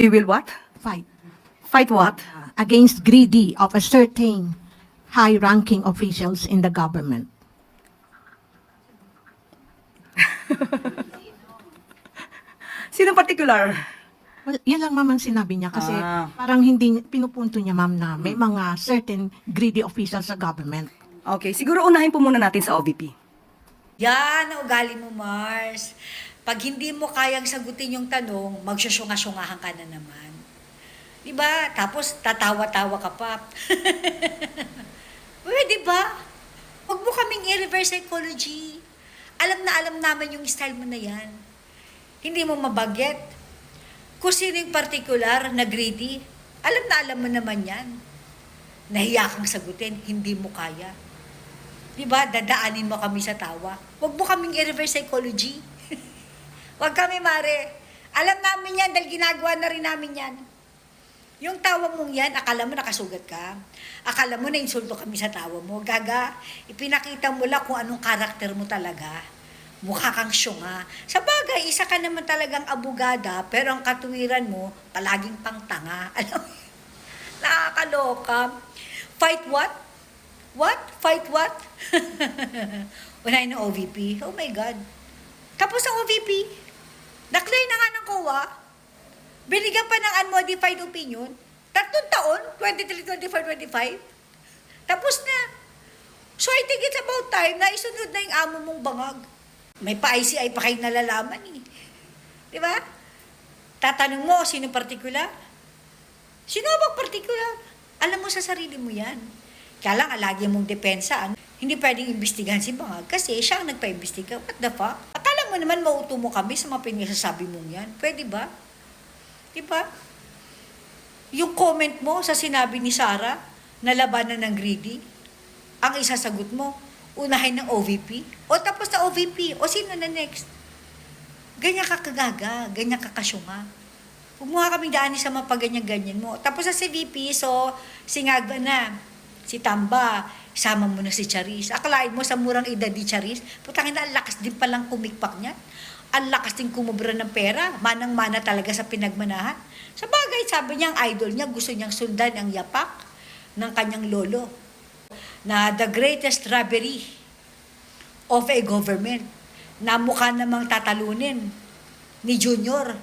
You will what? Fight Fight what? against greedy of a certain high-ranking officials in the government. Sino particular? Well, yan lang ma'am ang sinabi niya kasi Ah. parang hindi pinupunto niya ma'am na may mga certain greedy officials sa government. Okay, siguro unahin po muna natin sa OVP. Yan ang ugali mo, Mars. Pag hindi mo kayang sagutin yung tanong, magsusyunga-syungahan ka na naman. Diba? Tapos tatawa-tawa ka pa. Pwede ba? Huwag mo kaming i-reverse psychology. Alam na alam naman yung style mo na yan. Hindi mo mabaget. Kung sino yung particular na greedy, alam na alam mo naman yan. Nahiya kang sagutin, hindi mo kaya. Diba? Dadaanin mo kami sa tawa. Huwag mo kaming i-reverse psychology. Huwag kami, Mare. Alam namin yan dahil ginagawa na rin namin yan. Yung tawa mong yan, akala mo nakasugat ka. Akala mo na insulto kami sa tawa mo. Gaga, ipinakita mo lang kung anong karakter mo talaga. Mukha kang syunga. Sa bagay, isa ka naman talagang abogada, pero ang katuwiran mo, palaging pangtanga. Alam mo, nakakaloka. Fight what? What? Fight what? Unahin ng OVP. Oh my God. Tapos ang OVP, na-clear na nga ng COA, binigyan pa ng unmodified opinion, 3 taon, 23, 24, 25, tapos na. So I think it's about time na isunod na yung amo mong bangag. May pa-ICI pa kayong nalalaman eh. Di ba? Tatanong mo, sino partikular? Sino bang partikular? Alam mo sa sarili mo yan. Kaya lang, lagi mong depensa. Hindi pwedeng imbestigahan si bangag kasi siya ang nagpa-imbestiga. What the fuck? Akala mo naman mauto mo kami sa mga pinagsasabi mong yan. Pwede ba? Di ba? Yung comment mo sa sinabi ni Sarah na labanan ng greedy, ang isasagot mo, unahin ng OVP, o tapos na OVP, o sino na next? Ganyan ka kagaga, ganyan ka kasyunga. Huwag mo nga kaming daanin sa mga paganyan-ganyan mo. Tapos sa CVP, so, singagba na. Si Tamba, sama mo na si Charis. Akalain mo sa murang edad ni Charis, putangin na, ang lakas din palang kumikpak niya. Ang lakas din kumubra ng pera. Manang-mana talaga sa pinagmanahan. Sa bagay, sabi niya, ang idol niya, gusto niyang sundan ang yapak ng kanyang lolo. Na the greatest robbery of a government na mukha namang tatalunin ni Junior.